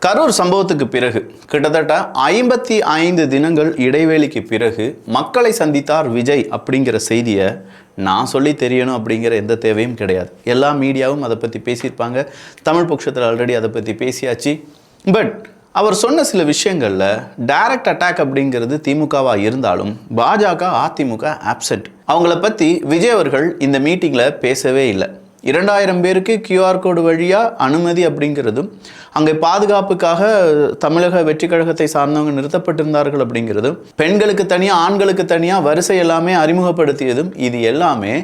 கரூர் சம்பவத்துக்கு பிறகு கிட்டத்தட்ட 55 தினங்கள் இடைவேளைக்கு பிறகு மக்களை சந்தித்தார் விஜய் அப்படிங்கிற செய்தியை நான் சொல்லி தெரியணும் அப்படிங்கிற எந்த தேவையும் கிடையாது. எல்லா மீடியாவும் அதை பற்றி பேசியிருப்பாங்க. தமிழ் பட்சத்தில் ஆல்ரெடி அதை பற்றி பேசியாச்சு. பட் அவர் சொன்ன சில விஷயங்களில் டைரக்ட் அட்டாக் அப்படிங்கிறது திமுகவாக இருந்தாலும் பாஜக அதிமுக ஆப்சென்ட். அவங்கள பற்றி விஜய் அவர்கள் இந்த மீட்டிங்கில் பேசவே இல்லை. 2000 பேருக்கு QR கோடு வழியாக அனுமதி அப்படிங்கிறதும், அங்கே பாதுகாப்புக்காக தமிழக வெற்றி கழகத்தை சார்ந்தவங்க நிறுத்தப்பட்டிருந்தார்கள் அப்படிங்கிறதும், பெண்களுக்கு தனியாக ஆண்களுக்கு தனியாக வரிசை எல்லாமே அறிமுகப்படுத்தியதும், இது எல்லாமே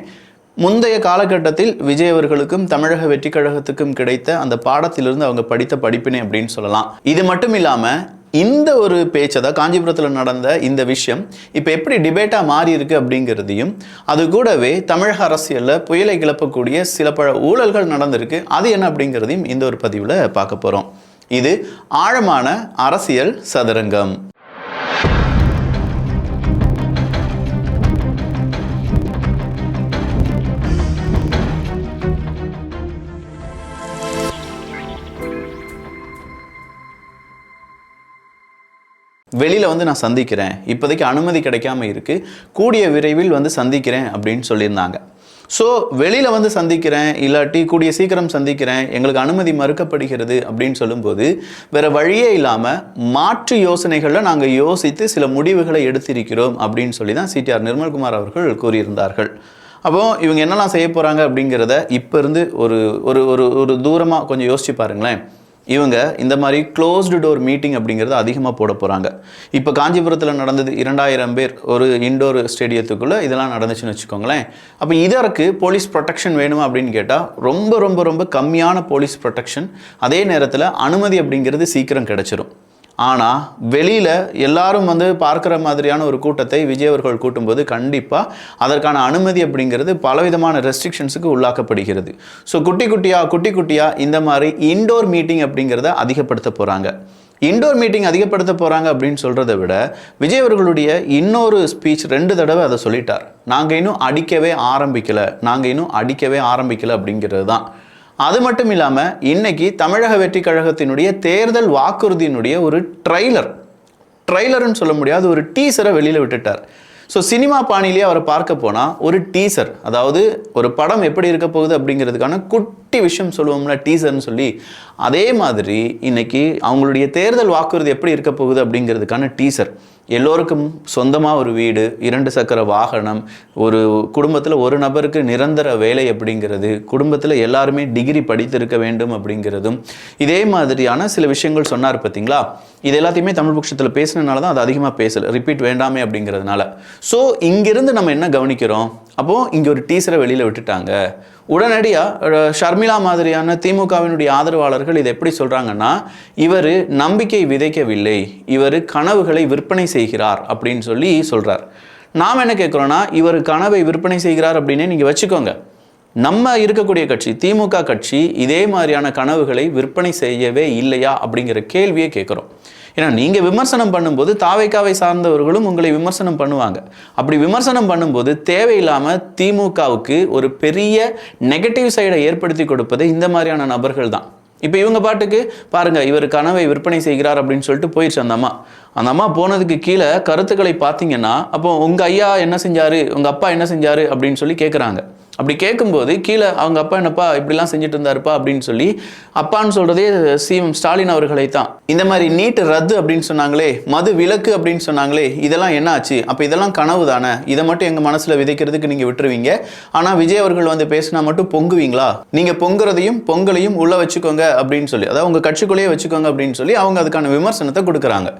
முந்தைய காலகட்டத்தில் விஜய் அவர்களுக்கும் தமிழக வெற்றி கழகத்துக்கும் கிடைத்த அந்த பாடத்திலிருந்து அவங்க படித்த படிப்பினை அப்படின்னு சொல்லலாம். இது மட்டும் இல்லாமல் இந்த ஒரு பேச்சை தான் காஞ்சிபுரத்தில் நடந்த இந்த விஷயம் இப்போ எப்படி டிபேட்டாக மாறி இருக்கு அப்படிங்கிறதையும், அது கூடவே தமிழக அரசியலில் புயலை கிளப்பக்கூடிய சில பல ஊழல்கள் நடந்திருக்கு, அது என்ன அப்படிங்கிறதையும் இந்த ஒரு பதிவில் பார்க்க போகிறோம். இது ஆழமான அரசியல் சதுரங்கம். வெளியில் நான் சந்திக்கிறேன், இப்போதைக்கு அனுமதி கிடைக்காம இருக்குது, கூடிய விரைவில் சந்திக்கிறேன் அப்படின்னு சொல்லியிருந்தாங்க. ஸோ வெளியில் சந்திக்கிறேன், இல்லாட்டி கூடிய சீக்கிரம் சந்திக்கிறேன், எங்களுக்கு அனுமதி மறுக்கப்படுகிறது அப்படின்னு சொல்லும்போது வேறு வழியே இல்லாமல் மாற்று யோசனைகளில் நாங்கள் யோசித்து சில முடிவுகளை எடுத்திருக்கிறோம் அப்படின்னு சொல்லி தான் சிடிஆர் நிர்மல்குமார் அவர்கள் கூறியிருந்தார்கள். அப்போது இவங்க என்னெல்லாம் செய்ய போகிறாங்க அப்படிங்கிறத இப்போ இருந்து ஒரு ஒரு ஒரு தூரமாக கொஞ்சம் யோசிச்சு பாருங்களேன். இவங்க இந்த மாதிரி க்ளோஸ்டு டோர் மீட்டிங் அப்படிங்கிறது அதிகமாக போட போகிறாங்க. இப்போ காஞ்சிபுரத்தில் நடந்தது 2000 பேர் ஒரு இண்டோர் ஸ்டேடியத்துக்குள்ளே இதெல்லாம் நடந்துச்சுன்னு வச்சுக்கோங்களேன். அப்போ இதற்கு போலீஸ் ப்ரொடெக்ஷன் வேணுமா அப்படின்னு கேட்டால் ரொம்ப ரொம்ப ரொம்ப கம்மியான போலீஸ் ப்ரொடெக்ஷன், அதே நேரத்தில் அனுமதி அப்படிங்கிறது சீக்கிரம் கிடச்சிரும். ஆனால் வெளியில் எல்லாரும் பார்க்குற மாதிரியான ஒரு கூட்டத்தை விஜய் அவர்கள் கூட்டும்போது கண்டிப்பாக அதற்கான அனுமதி அப்படிங்கிறது பலவிதமான ரெஸ்ட்ரிக்ஷன்ஸுக்கு உள்ளாக்கப்படுகிறது. ஸோ குட்டி குட்டியாக இந்த மாதிரி இன்டோர் மீட்டிங் அப்படிங்கிறத அதிகப்படுத்த போகிறாங்க. இன்டோர் மீட்டிங் அதிகப்படுத்த போகிறாங்க அப்படின்னு சொல்கிறத விட விஜய் அவர்களுடைய இன்னொரு ஸ்பீச் 2 தடவை அதை சொல்லிட்டார். நாங்கள் இன்னும் அடிக்கவே ஆரம்பிக்கலை அப்படிங்கிறது தான். அது மட்டும் இல்லாமல் இன்னைக்கு தமிழக வெற்றி கழகத்தினுடைய தேர்தல் வாக்குறுதியினுடைய ஒரு ட்ரைலர்னு சொல்ல முடியாது, ஒரு டீசரை வெளியில் விட்டுட்டார். ஸோ சினிமா பாணியிலேயே அவரை பார்க்க போனால் ஒரு டீசர், அதாவது ஒரு படம் எப்படி இருக்க போகுது அப்படிங்கிறதுக்கான குட்டி விஷயம் சொல்லுவோம்ல டீசர்னு சொல்லி, அதே மாதிரி இன்னைக்கு அவங்களுடைய தேர்தல் வாக்குறுதி எப்படி இருக்க போகுது அப்படிங்கிறதுக்கான டீசர். எல்லோருக்கும் சொந்தமாக ஒரு வீடு, 2 சக்கர வாகனம், ஒரு குடும்பத்தில் ஒரு நபருக்கு நிரந்தர வேலை அப்படிங்கிறது, குடும்பத்தில் எல்லாருமே டிகிரி படித்திருக்க வேண்டும் அப்படிங்கிறதும், இதே மாதிரியான சில விஷயங்கள் சொன்னார் பார்த்தீங்களா. இது எல்லாத்தையுமே தமிழ் பட்சத்தில் பேசினதுனால தான் அது அதிகமாக பேசலை, ரிப்பீட் வேண்டாமே அப்படிங்கிறதுனால. ஸோ இங்கிருந்து நம்ம என்ன கவனிக்கிறோம், அப்போது இங்கே ஒரு டீசரை வெளியில் விட்டுட்டாங்க. உடனடியாக ஷர்மிளா மாதிரியான திமுகவினுடைய ஆதரவாளர்கள் இதை எப்படி சொல்கிறாங்கன்னா, இவர் நம்பிக்கை விதைக்கவில்லை, இவர் கனவுகளை விற்பனை செய்கிறார் அப்படின்னு சொல்லி சொல்கிறார். நாம் என்ன கேட்குறோன்னா, இவர் கனவை விற்பனை செய்கிறார் அப்படின்னே நீங்கள் வச்சுக்கோங்க. நம்ம இருக்கக்கூடிய கட்சி திமுக கட்சி இதே மாதிரியான கனவுகளை விற்பனை செய்யவே இல்லையா அப்படிங்கிற கேள்வியை கேட்குறோம். ஏன்னா நீங்கள் விமர்சனம் பண்ணும்போது தாவேக்காவை சார்ந்தவர்களும் உங்களை விமர்சனம் பண்ணுவாங்க. அப்படி விமர்சனம் பண்ணும்போது தேவையில்லாமல் திமுகவுக்கு ஒரு பெரிய நெகட்டிவ் சைடை ஏற்படுத்தி கொடுப்பது இந்த மாதிரியான நபர்கள் தான். இப்போ இவங்க பாட்டுக்கு பாருங்கள், இவர் கனவை விற்பனை செய்கிறார் அப்படின்னு சொல்லிட்டு போயிடுச்சு அந்த அம்மா போனதுக்கு கீழே கருத்துக்களை பார்த்தீங்கன்னா, அப்போ உங்கள் ஐயா என்ன செஞ்சார், உங்கள் அப்பா என்ன செஞ்சார் அப்படின்னு சொல்லி கேட்குறாங்க. அப்படி கேட்கும்போது கீழே அவங்க அப்பா என்னப்பா இப்படிலாம் செஞ்சுட்டு இருந்தாருப்பா அப்படின்னு சொல்லி, அப்பான்னு சொல்கிறதே சிஎம் ஸ்டாலின் அவர்களை தான். இந்த மாதிரி நீட்டு ரத்து அப்படின்னு சொன்னாங்களே, மது விலக்கு அப்படின்னு சொன்னாங்களே, இதெல்லாம் என்ன ஆச்சு? அப்போ இதெல்லாம் கனவு தானே, இதை மட்டும் எங்கள் மனசில் விதைக்கிறதுக்கு நீங்கள் விட்டுருவீங்க. ஆனால் விஜய் அவர்கள் பேசினா மட்டும் பொங்குவீங்களா? நீங்கள் பொங்குறதையும் பொங்கலையும் உள்ள வச்சுக்கோங்க அப்படின்னு சொல்லி, அதாவது உங்கள் கட்சிக்குள்ளேயே வச்சுக்கோங்க அப்படின்னு சொல்லி அவங்க அதுக்கான விமர்சனத்தை கொடுக்குறாங்க.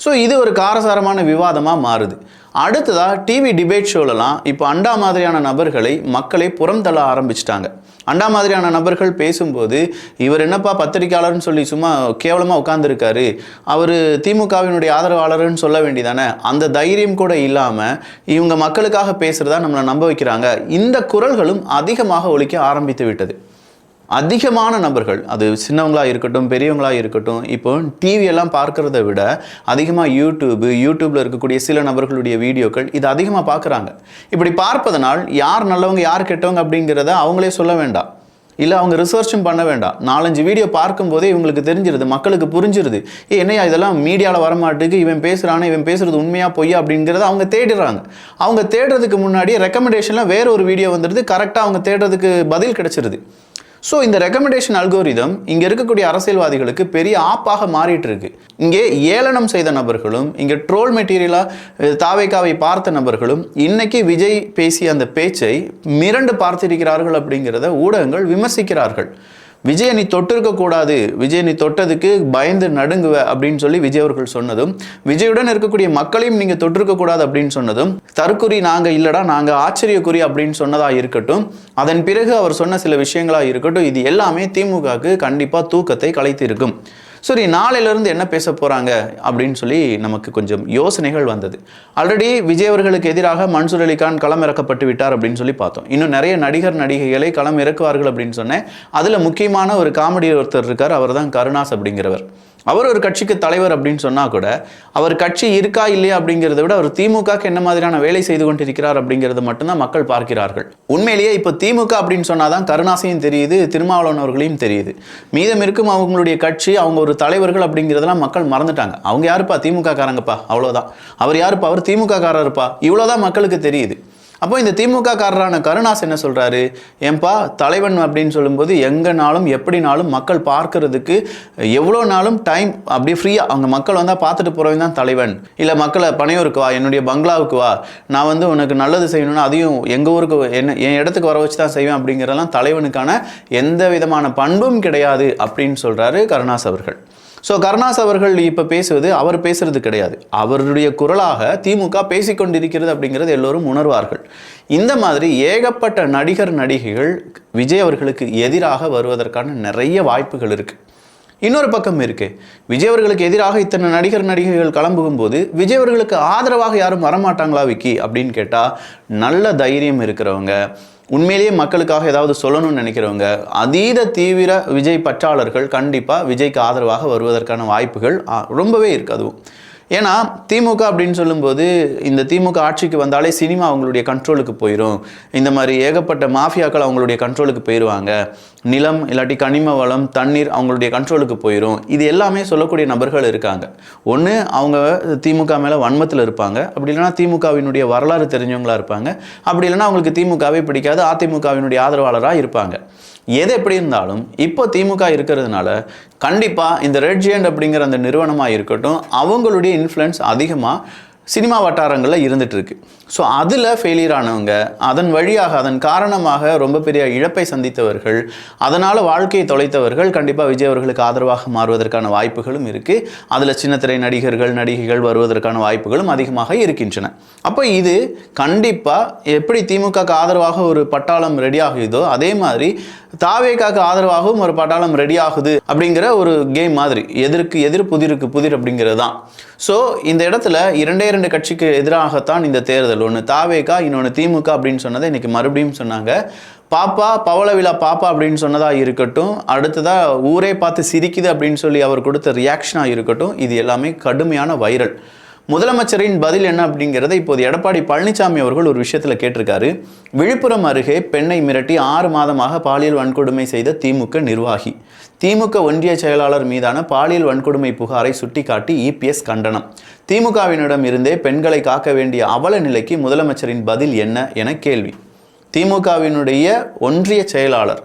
ஸோ இது ஒரு காரசாரமான விவாதமாக மாறுது. அடுத்ததாக டிவி டிபேட் ஷோலலாம் இப்போ அண்டா மாதிரியான நபர்களை மக்களை புறம் தள்ள ஆரம்பிச்சிட்டாங்க. அண்டா மாதிரியான நபர்கள் பேசும்போது, இவர் என்னப்பா பத்திரிகையாளர்னு சொல்லி சும்மா கேவலமாக உட்காந்துருக்காரு, அவர் திமுகவினுடைய ஆதரவாளர்னு சொல்ல வேண்டியதானே, அந்த தைரியம் கூட இல்லாமல் இவங்க மக்களுக்காக பேசுகிறதா நம்மளை நம்ப வைக்கிறாங்க. இந்த குரல்களும் அதிகமாக ஒலிக்க ஆரம்பித்து விட்டது. அதிகமான நபர்கள், அது சின்னவங்களாக இருக்கட்டும் பெரியவங்களாக இருக்கட்டும், இப்போ டிவியெல்லாம் பார்க்குறத விட அதிகமாக யூடியூப்பில் இருக்கக்கூடிய சில நபர்களுடைய வீடியோக்கள் இது அதிகமாக பார்க்குறாங்க. இப்படி பார்ப்பதனால் யார் நல்லவங்க யார் கெட்டவங்க அப்படிங்கிறத அவங்களே சொல்ல வேண்டாம். இல்லை அவங்க ரிசர்ச்சும் பண்ண வேண்டாம், 4-5 வீடியோ பார்க்கும்போதே இவங்களுக்கு தெரிஞ்சிருது, மக்களுக்கு புரிஞ்சிருது, என்னையா இதெல்லாம் மீடியாவில் வரமாட்டுக்கு, இவன் பேசுகிறானே, இவன் பேசுறது உண்மையா பொய்யா அப்படிங்கிறத அவங்க தேடுறாங்க. அவங்க தேடுறதுக்கு முன்னாடி ரெக்கமெண்டேஷனில் வேற ஒரு வீடியோ வந்துடுது, கரெக்டாக அவங்க தேடுறதுக்கு பதில் கிடைச்சிருது. ஸோ இந்த ரெக்கமெண்டேஷன் அல்கோரிதம் இங்கே இருக்கக்கூடிய அரசியல்வாதிகளுக்கு பெரிய ஆப்பாக மாறிட்டு இருக்கு. இங்கே ஏளனம் செய்த நபர்களும், இங்கே ட்ரோல் மெட்டீரியலாக தாவேக்காவை பார்த்த நபர்களும் இன்னைக்கு விஜய் பேசிய அந்த பேச்சை மிரண்டு பார்த்திருக்கிறார்கள் அப்படிங்கிறத ஊடகங்கள் விமர்சிக்கிறார்கள். விஜய் நீ தொட்டிருக்க கூடாது, விஜய் நீ தொட்டதுக்கு பயந்து நடுங்குவ அப்படின்னு சொல்லி விஜய் அவர்கள் சொன்னதும், விஜயுடன் இருக்கக்கூடிய மக்களையும் நீங்க தொட்டிருக்க கூடாது அப்படின்னு சொன்னதும், தற்குறி நாங்க இல்லடா நாங்க ஆச்சரியக்குறி அப்படின்னு சொன்னதா இருக்கட்டும், அதன் பிறகு அவர் சொன்ன சில விஷயங்களா இருக்கட்டும், இது எல்லாமே திமுகவுக்கு கண்டிப்பா தூக்கத்தை கலைத்து இருக்கும். சரி, நாளையிலிருந்து என்ன பேச போறாங்க அப்படின்னு சொல்லி நமக்கு கொஞ்சம் யோசனைகள் வந்தது. ஆல்ரெடி விஜய் அவர்களுக்கு எதிராக மன்சூர் அலிகான் களம் இறக்கப்பட்டு விட்டார் அப்படின்னு சொல்லி பார்த்தோம். இன்னும் நிறைய நடிகர் நடிகைகளை களம் இறக்குவார்கள் அப்படின்னு சொன்னேன். அதுல முக்கியமான ஒரு காமெடி ஒருத்தர் இருக்கார், அவர் தான் கருணாஸ் அப்படிங்கிறவர். அவர் ஒரு கட்சிக்கு தலைவர் அப்படின்னு சொன்னா கூட, அவர் கட்சி இருக்கா இல்லையா அப்படிங்கிறத விட அவர் திமுகக்கு என்ன மாதிரியான வேலை செய்து கொண்டிருக்கிறார் அப்படிங்கிறது மட்டும்தான் மக்கள் பார்க்கிறார்கள். உண்மையிலேயே இப்போ திமுக அப்படின்னு சொன்னாதான் கருணாசையும் தெரியுது, திருமாவளவன் அவர்களையும் தெரியுது. மீதம் இருக்கும் அவங்களுடைய கட்சி, அவங்க ஒரு தலைவர்கள் அப்படிங்கிறதெல்லாம் மக்கள் மறந்துட்டாங்க. அவங்க யாருப்பா? திமுக காரங்கப்பா, அவ்வளோதான். அவர் யாருப்பா? அவர் திமுக காரருப்பா, இவ்வளோதான் மக்களுக்கு தெரியுது. அப்போ இந்த திமுக காரரான கருணாஸ் என்ன சொல்றாரு? ஏன்பா தலைவன் அப்படின்னு சொல்லும்போது எங்கனாலும் எப்படினாலும் மக்கள் பார்க்கறதுக்கு எவ்வளோ நாளும் டைம் அப்படியே ஃப்ரீயாக அவங்க மக்கள் வந்தால் பார்த்துட்டு போகிறவங்க தான் தலைவன். இல்லை மக்களை பனையூருக்கு வா, என்னுடைய பங்களாவுக்கு வா, நான் உனக்கு நல்லது செய்யணும்னா அதையும் எங்கள் ஊருக்கு என் இடத்துக்கு வர வச்சு தான் செய்வேன் அப்படிங்கிறதெல்லாம் தலைவனுக்கான எந்த விதமான பண்பும் கிடையாது அப்படின்னு சொல்கிறாரு கருணாஸ் அவர்கள். ஸோ கருணாஸ் அவர்கள் இப்போ பேசுவது அவர் பேசுறது கிடையாது, அவருடைய குரலாக திமுக பேசிக்கொண்டிருக்கிறது அப்படிங்கிறது எல்லோரும் உணர்வார்கள். இந்த மாதிரி ஏகப்பட்ட நடிகர் நடிகைகள் விஜய் அவர்களுக்கு எதிராக வருவதற்கான நிறைய வாய்ப்புகள் இருக்கு. இன்னொரு பக்கம் இருக்கு, விஜய் அவர்களுக்கு எதிராக இத்தனை நடிகர் நடிகைகள் கிளம்பும் போது விஜய் அவர்களுக்கு ஆதரவாக யாரும் வரமாட்டாங்களா விக்கி அப்படின்னு கேட்டால், நல்ல தைரியம் இருக்கிறவங்க, உண்மையிலேயே மக்களுக்காக ஏதாவது சொல்லணும்னு நினைக்கிறவங்க, அதீத தீவிர விஜய் பற்றாளர்கள் கண்டிப்பாக விஜய்க்கு ஆதரவாக வருவதற்கான வாய்ப்புகள் ரொம்பவே இருக்கு. அதுவும் ஏன்னா திமுக அப்படின்னு சொல்லும்போது, இந்த திமுக ஆட்சிக்கு வந்தாலே சினிமா அவங்களுடைய கண்ட்ரோலுக்கு போயிடும், இந்த மாதிரி ஏகப்பட்ட மாஃபியாக்கள் அவங்களுடைய கண்ட்ரோலுக்கு போயிடுவாங்க, நிலம் இல்லாட்டி கனிம வளம் தண்ணீர் அவங்களுடைய கண்ட்ரோலுக்கு போயிடும், இது எல்லாமே சொல்லக்கூடிய நபர்கள் இருக்காங்க. ஒன்று அவங்க திமுக மேலே வன்மத்தில் இருப்பாங்க, அப்படி இல்லைனா திமுகவினுடைய வரலாறு தெரிஞ்சவங்களா இருப்பாங்க, அப்படி இல்லைனா அவங்களுக்கு திமுகவே பிடிக்காது, அதிமுகவினுடைய ஆதரவாளராக இருப்பாங்க. எது எப்படி இருந்தாலும் இப்போ திமுக இருக்கிறதுனால கண்டிப்பாக இந்த ரெட் ஜெயண்ட் அப்படிங்கிற அந்த நிறுவனமாக இருக்கட்டும், அவங்களுடைய இன்ஃப்ளூயன்ஸ் அதிகமாக சினிமா வட்டாரங்களில் இருந்துட்டு இருக்கு. ஸோ அதில் ஃபெயிலியர் ஆனவங்க, அதன் வழியாக அதன் காரணமாக ரொம்ப பெரிய இழப்பை சந்தித்தவர்கள், அதனால் வாழ்க்கையை தொலைத்தவர்கள் கண்டிப்பாக விஜய் அவர்களுக்கு ஆதரவாக மாறுவதற்கான வாய்ப்புகளும் இருக்குது. அதில் சின்னத்திரை நடிகர்கள் நடிகைகள் வருவதற்கான வாய்ப்புகளும் அதிகமாக இருக்கின்றன. அப்போ இது கண்டிப்பாக எப்படி திமுகக்கு ஆதரவாக ஒரு பட்டாளம் ரெடி ஆகுதோ, அதே மாதிரி தாவேக்காக்கு ஆதரவாகவும் ஒரு பட்டாளம் ரெடி ஆகுது அப்படிங்கிற ஒரு கேம் மாதிரி, எதிருக்கு எதிர் புதிருக்கு புதிர் அப்படிங்கிறது தான். ஸோ இந்த இடத்துல இரண்டே கட்சிக்கு எதிராகத்தான் இந்த தேர்தல். ஒன்று தாவேக்கா, இன்னொன்று திமுக அப்படின்னு சொன்னதை இன்னைக்கு மறுபடியும் சொன்னாங்க. பாப்பா பவள விழா பாப்பா அப்படின்னு சொன்னதா இருக்கட்டும், அடுத்ததா ஊரே பார்த்து சிரிக்குது அப்படின்னு சொல்லி அவர் கொடுத்த ரியாக்ஷனாக இருக்கட்டும், இது எல்லாமே கடுமையான வைரல். முதலமைச்சரின் பதில் என்ன அப்படிங்கிறத இப்போது எடப்பாடி பழனிசாமி அவர்கள் ஒரு விஷயத்தில் கேட்டிருக்காரு. விழுப்புரம் அருகே பெண்ணை மிரட்டி 6 மாதமாக பாலியல் வன்கொடுமை செய்த திமுக நிர்வாகி. திமுக ஒன்றிய செயலாளர் மீதான பாலியல் வன்கொடுமை புகாரை சுட்டிக்காட்டி இபிஎஸ் கண்டனம். திமுகவினிடம் இருந்தே பெண்களை காக்க வேண்டிய அவல நிலைக்கு முதலமைச்சரின் பதில் என்ன என கேள்வி. திமுகவினுடைய ஒன்றிய செயலாளர்,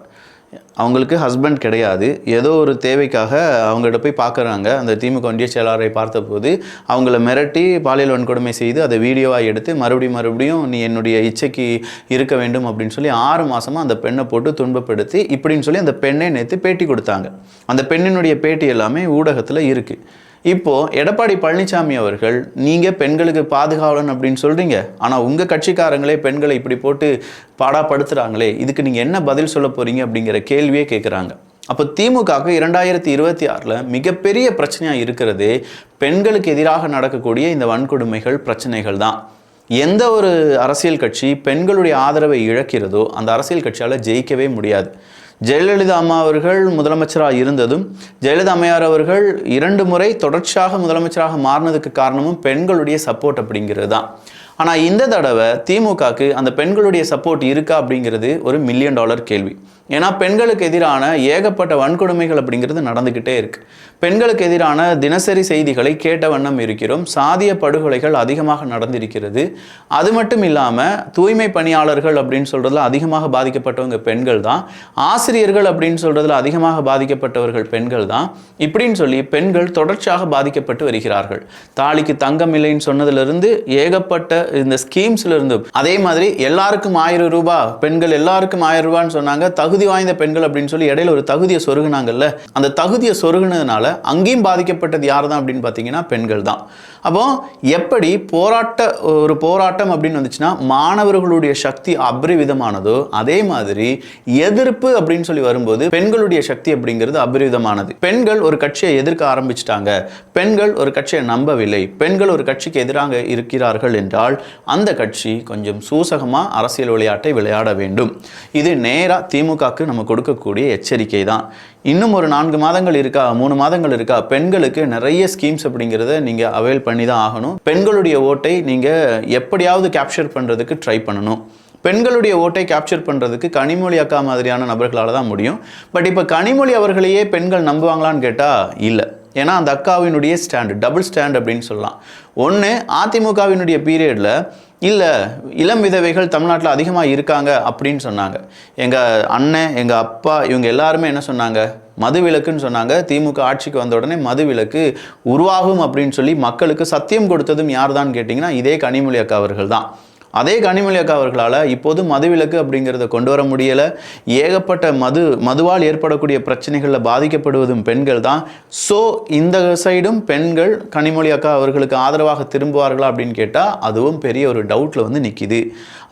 அவங்களுக்கு ஹஸ்பண்ட் கிடையாது, ஏதோ ஒரு தேவைக்காக அவங்கள்ட்ட போய் பார்க்குறாங்க. அந்த திமுக ஒன்றிய செயலாளரை பார்த்தபோது அவங்கள மிரட்டி பாலியல் வன்கொடுமை செய்து அதை வீடியோவாக எடுத்து மறுபடியும் நீ என்னுடைய இச்சைக்கு இருக்க வேண்டும் அப்படின்னு சொல்லி 6 மாதமாக அந்த பெண்ணை போட்டு துன்பப்படுத்தி இப்படின்னு சொல்லி அந்த பெண்ணை நேற்று பேட்டி கொடுத்தாங்க. அந்த பெண்ணினுடைய பேட்டி எல்லாமே ஊடகத்தில் இருக்குது. இப்போது எடப்பாடி பழனிசாமி அவர்கள், நீங்கள் பெண்களுக்கு பாதுகாவலன் அப்படின்னு சொல்கிறீங்க, ஆனால் உங்கள் கட்சிக்காரங்களே பெண்களை இப்படி போட்டு பாடாப்படுத்துகிறாங்களே, இதுக்கு நீங்கள் என்ன பதில் சொல்ல போகிறீங்க அப்படிங்கிற கேள்வியே கேட்குறாங்க. அப்போ திமுகவுக்கு 2026 மிகப்பெரிய பிரச்சனையாக இருக்கிறது பெண்களுக்கு எதிராக நடக்கக்கூடிய இந்த வன்கொடுமைகள் பிரச்சனைகள் தான். எந்த ஒரு அரசியல் கட்சி பெண்களுடைய ஆதரவை இழக்கிறதோ அந்த அரசியல் கட்சியால் ஜெயிக்கவே முடியாது. ஜெயலலிதா அம்மா அவர்கள் முதலமைச்சராக இருந்ததும், ஜெயலலிதா அம்மையார் அவர்கள் 2 முறை தொடர்ச்சியாக முதலமைச்சராக மாறினதுக்கு காரணமும் பெண்களுடைய சப்போர்ட் அப்படிங்கிறது தான். ஆனால் இந்த தடவை திமுகவுக்கு அந்த பெண்களுடைய சப்போர்ட் இருக்கா அப்படிங்கிறது ஒரு $1 மில்லியன் கேள்வி. ஏன்னா பெண்களுக்கு எதிரான ஏகப்பட்ட வன்கொடுமைகள் அப்படிங்கிறது நடந்துக்கிட்டே இருக்கு. பெண்களுக்கு எதிரான தினசரி செய்திகளை கேட்ட வண்ணம் இருக்கிறோம். சாதிய படுகொலைகள் அதிகமாக நடந்திருக்கிறது. அது மட்டும் இல்லாமல் தூய்மை பணியாளர்கள் அப்படின்னு சொல்றதுல அதிகமாக பாதிக்கப்பட்டவங்க பெண்கள் தான். ஆசிரியர்கள் அப்படின்னு சொல்றதுல அதிகமாக பாதிக்கப்பட்டவர்கள் பெண்கள் தான். இப்படின்னு சொல்லி பெண்கள் தொடர்ச்சியாக பாதிக்கப்பட்டு வருகிறார்கள். தாலிக்கு தங்கம் இல்லைன்னு சொன்னதிலிருந்து ஏகப்பட்ட இந்த ஸ்கீம்ஸ்ல இருந்து, அதே மாதிரி எல்லாருக்கும் 1000 ரூபாய், பெண்கள் எல்லாருக்கும் 1000 ரூபான்னு சொன்னாங்க. தகுதி வாய்ந்த பெண்கள் அப்படின்னு சொல்லி இடையில ஒரு தகுதியை சொருகுனாங்கல்ல, அந்த தகுதியை சொருகுனதுனால அங்கேயும் பாதிக்கப்பட்டது யார் தான் அப்படின்னு பார்த்தீங்கன்னா பெண்கள் தான். அப்போ எப்படி ஒரு போராட்டம் அப்படின்னு வந்துச்சுன்னா மாணவர்களுடைய சக்தி அபரிவிதமானதோ, அதே மாதிரி எதிர்ப்பு அப்படின்னு சொல்லி வரும்போது பெண்களுடைய சக்தி அப்படிங்கிறது அபரிவிதமானது. பெண்கள் ஒரு கட்சியை எதிர்க்க ஆரம்பிச்சிட்டாங்க, பெண்கள் ஒரு கட்சியை நம்பவில்லை, பெண்கள் ஒரு கட்சிக்கு எதிராக இருக்கிறார்கள் என்றால் அந்த கட்சி கொஞ்சம் சூசகமா அரசியல் விளையாட்டை விளையாட வேண்டும். இது நேரா திமுகவுக்கு நம்ம கொடுக்கக்கூடிய எச்சரிக்கை தான். இன்னும் ஒரு 4 மாதங்கள் இருக்கா, 3 மாதங்கள் இருக்கா, பெண்களுக்கு நிறைய ஸ்கீம்ஸ் அப்படிங்கிறத நீங்க அவைல் பண்ணி தான் ஆகணும். பெண்களுடைய ஓட்டை நீங்க எப்படியாவது கேப்சர் பண்றதுக்கு ட்ரை பண்ணணும். பெண்களுடைய ஓட்டை கேப்சர் பண்ணுறதுக்கு கனிமொழி அக்கா மாதிரியான நபர்களால் தான் முடியும். பட் இப்போ கனிமொழி அவர்களையே பெண்கள் நம்புவாங்களான்னு கேட்டால் இல்லை. ஏன்னா அந்த அக்காவினுடைய ஸ்டாண்டு டபுள் ஸ்டாண்ட் அப்படின்னு சொல்லலாம். ஒன்று, அதிமுகவினுடைய பீரியடில் இல்லை இளம் விதவைகள் தமிழ்நாட்டில் அதிகமாக இருக்காங்க அப்படின்னு சொன்னாங்க. எங்கள் அண்ணன், எங்கள் அப்பா, இவங்க எல்லாருமே என்ன சொன்னாங்க? மதுவிலக்குன்னு சொன்னாங்க. திமுக ஆட்சிக்கு வந்த உடனே மதுவிலக்கு உருவாகும் அப்படின்னு சொல்லி மக்களுக்கு சத்தியம் கொடுத்ததும் யார் தான் கேட்டிங்கன்னா இதே கனிமொழி அக்கா அவர்கள் தான். அதே கனிமொழி அக்கா அவர்களால் இப்போது மதுவிலக்கு அப்படிங்கிறத கொண்டு வர முடியலை. ஏகப்பட்ட மதுவால் ஏற்படக்கூடிய பிரச்சனைகளில் பாதிக்கப்படுவதும் பெண்கள் தான். ஸோ இந்த சைடும் பெண்கள் கனிமொழி அக்கா அவர்களுக்கு ஆதரவாக திரும்புவார்களா அப்படின்னு கேட்டால் அதுவும் பெரிய ஒரு டவுட்டில் வந்து நிற்கிது.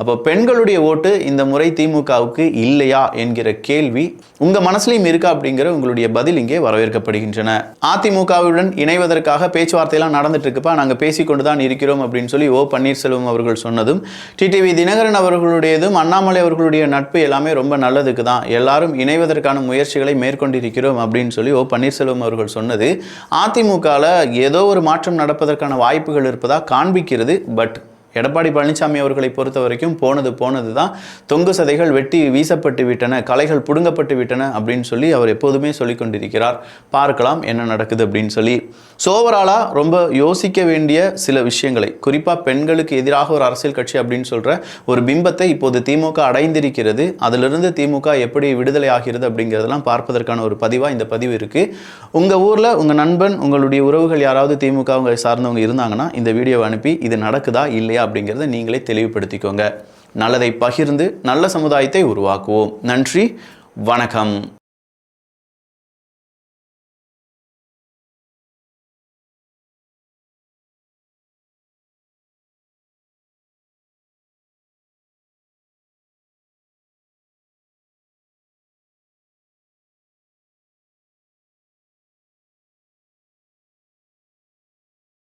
அப்போ பெண்களுடைய ஓட்டு இந்த முறை திமுகவுக்கு இல்லையா என்கிற கேள்வி உங்கள் மனசுலையும் இருக்கா அப்படிங்கிற உங்களுடைய பதில் இங்கே வரவேற்கப்படுகின்றன. அதிமுகவுடன் இணைவதற்காக பேச்சுவார்த்தையெல்லாம் நடந்துட்டு இருக்குப்பா, நாங்கள் பேசிக்கொண்டு தான் இருக்கிறோம் அப்படின்னு சொல்லி ஓ பன்னீர்செல்வம் அவர்கள் சொன்னதும், டிடிவி தினகரன் அவர்களுடையதும், அண்ணாமலை அவர்களுடைய நட்பு எல்லாமே ரொம்ப நல்லதுக்கு தான், எல்லாரும் இணைவதற்கான முயற்சிகளை மேற்கொண்டிருக்கிறோம் அப்படின்னு சொல்லி ஓ பன்னீர்செல்வம் அவர்கள் சொன்னது அதிமுகவில் ஏதோ ஒரு மாற்றம் நடப்பதற்கான வாய்ப்புகள் இருப்பதாக காண்பிக்கிறது. பட் எடப்பாடி பழனிசாமி அவர்களை பொறுத்த வரைக்கும் போனது தான். தொங்கு சதைகள் வெட்டி வீசப்பட்டு விட்டன, கலைகள் புடுங்கப்பட்டு விட்டன அப்படின்னு சொல்லி அவர் எப்போதுமே சொல்லி கொண்டிருக்கிறார். பார்க்கலாம் என்ன நடக்குது அப்படின்னு சொல்லி. ஸோ ஓவராலாக ரொம்ப யோசிக்க வேண்டிய சில விஷயங்களை, குறிப்பாக பெண்களுக்கு எதிராக ஒரு அரசியல் கட்சி அப்படின்னு சொல்கிற ஒரு பிம்பத்தை இப்போது திமுக அடைந்திருக்கிறது. அதிலிருந்து திமுக எப்படி விடுதலை ஆகிறது அப்படிங்கிறதெல்லாம் பார்ப்பதற்கான ஒரு பதிவாக இந்த பதிவு இருக்குது. உங்கள் ஊரில் உங்கள் நண்பன், உங்களுடைய உறவுகள் யாராவது திமுக சார்ந்தவங்க இருந்தாங்கன்னா இந்த வீடியோவை அனுப்பி இது நடக்குதா இல்லையா அப்படிங்கிறத நீங்களே தெளிவுபடுத்திக்கோங்க. நல்லதை பகிர்ந்து நல்ல சமுதாயத்தை உருவாக்குவோம். நன்றி, வணக்கம்.